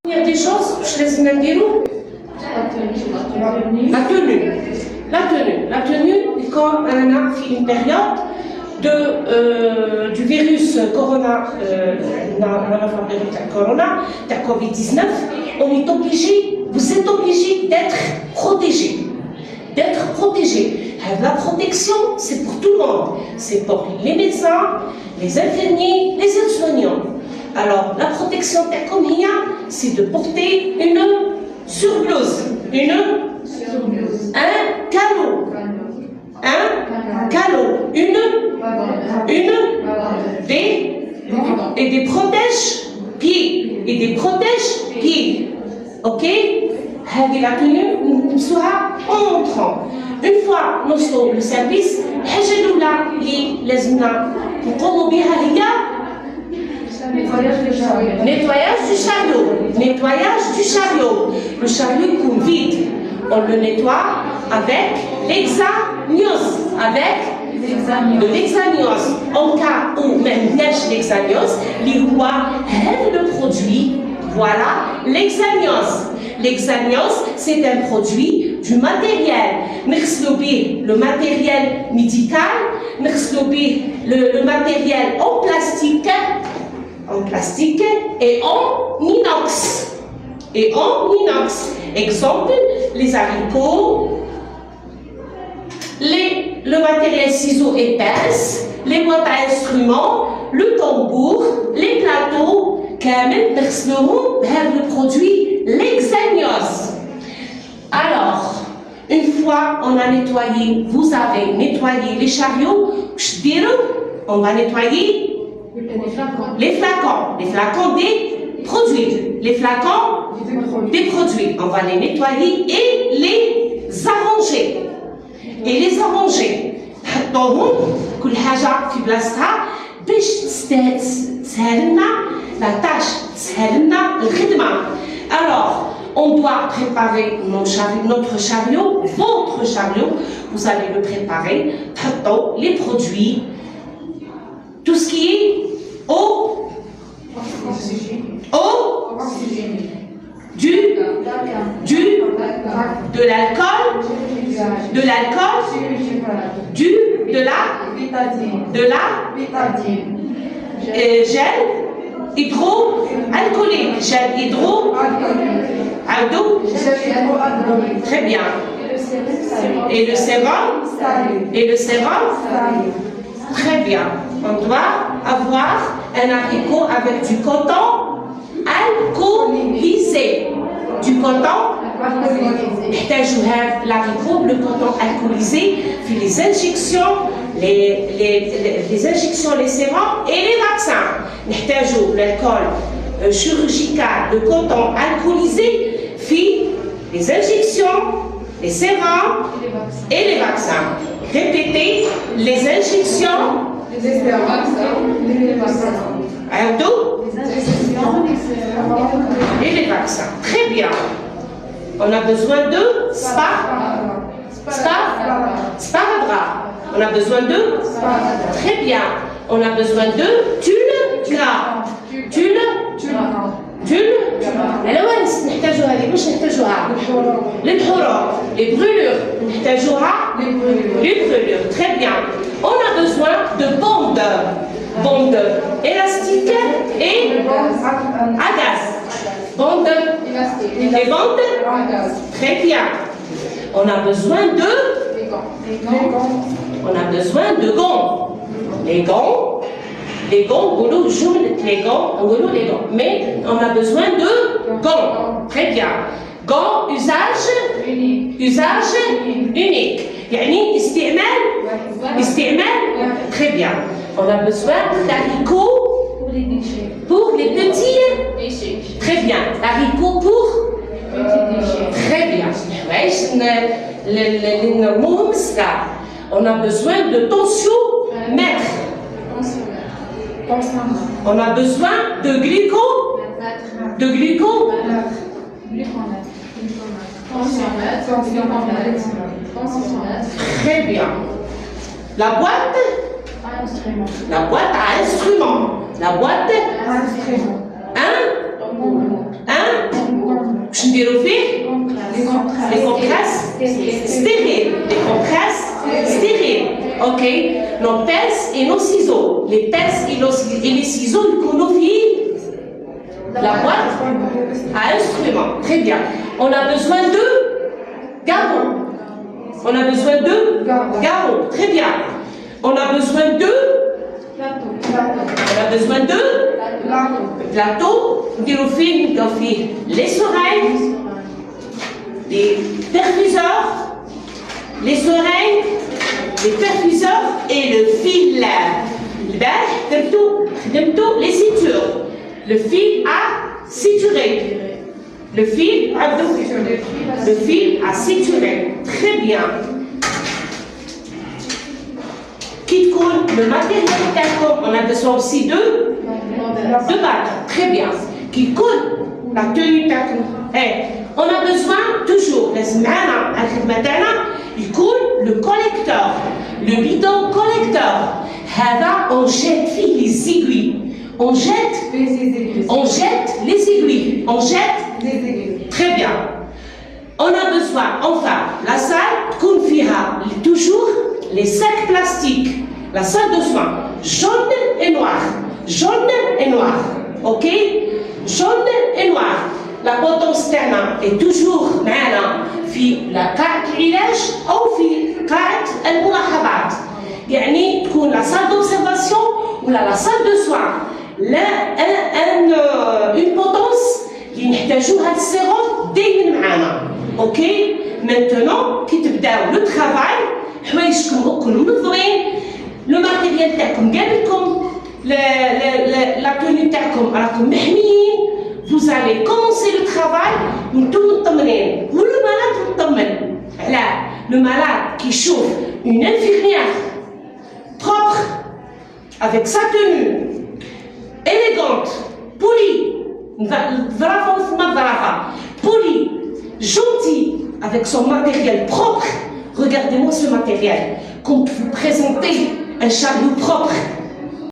Il y a des choses, je les ai La tenue, quand on a fait une période du virus corona, de Covid-19, on est obligé, vous êtes obligé d'être protégé. D'être protégé. La protection, c'est pour tout le monde. C'est pour les médecins, les infirmiers, les aides-soignants. Alors, la protection takomia, c'est de porter une surblouse, un calot, et des protège-pieds, ok? La tenue, nous sera en entrant. Une fois nous sommes le service, nettoyage du chariot. Le chariot est vide. On le nettoie avec l'exanios. De l'exanios. En cas où même neige l'exanios, le produit, voilà, l'exanios. L'exanios, c'est un produit du matériel. Le matériel médical, le matériel en plastique et en inox. Exemple, les haricots, le matériel ciseaux et pinces, les boîtes à instruments, le tambour, les plateaux, le produit l'exanios. Alors, une fois on a nettoyé, vous avez nettoyé les chariots, on va nettoyer les flacons des produits. On va les nettoyer et les arranger. كل حاجة في بلاصتها باش تسهلنا la tâche, تسهلنا الخدمة. Alors, on doit préparer notre chariot, votre chariot, vous allez le préparer, les produits, tout ce qui est eau, de l'alcool, gel hydroalcoolique, très bien. Et le sérum, très bien. On doit avoir un haricot avec du coton alcoolisé. L'haricot, le coton alcoolisé, puis les injections, les injections, les sérums et les vaccins. L'alcool chirurgical, le coton alcoolisé, puis les injections, les sérums et les vaccins. Répétez, les injections, les vaccins. Et les vaccins. Très bien. On a besoin de sparadrap. On a besoin de très bien. On a besoin de tulle gras. الألوان نحتاجوها هذه باش نحتاجوها للحروق les brûlures نحتاجوها les brûlures. Très bien. On a besoin de bandes élastiques et à gaz. Les bandes très bien. On a besoin de gants. Les gants, mais on a besoin de gants. Très bien. Gants, usage unique. يعني استعمال très bien. On a besoin d'haricots pour les petits déchets. Très bien. Haricots pour très bien. On a besoin de tensiomètre. On a besoin de Très bien. La boîte à instruments. Un نديروا فيه les compresses stériles. Les compresses stériles. Ok. Nos pinces et nos ciseaux. Les pinces et les ciseaux يكونوا في la boîte à instruments. Très bien. On a besoin de garrots. On a besoin de garrots. Très bien. On a besoin de plateau. نديروا فيه les oreilles, les perfuseurs, les oreilles, les perfuseurs et le fil. البارح خدمتوا les sutures. Le fil à suturer. Le fil à suturer. Très bien. Qui coule le matériel d'accord. On a besoin aussi de bagues. Très bien. Qui coule la tenue d'accord. On a besoin toujours, il coule le collecteur, le bidon collecteur. On jette les aiguilles. On jette les aiguilles. On jette très bien. On a besoin, enfin, la salle, toujours les sacs plastiques. La salle de soins, jaune et noir. Jaune et noir. Ok? Jaune et noir. La potence externe est toujours معنا في قاعة العلاج أو في قاعة الملاحظات. يعني تكون la salle d'observation ou la salle de soins. Une potence اللي نحتاجوها السيروم دايما معنا. Ok? Maintenant كي تبداو لو travail حوايجكم كلهم منظمين. لو ماتيريال تاعكم قابلكم. La tenue تاعكم راكم محميين. Vous allez commencer le travail, le malade qui chauffe une infirmière propre, avec sa tenue, élégante, polie, polie, gentille, avec son matériel propre. Regardez-moi ce matériel. Quand vous présentez un chariot propre,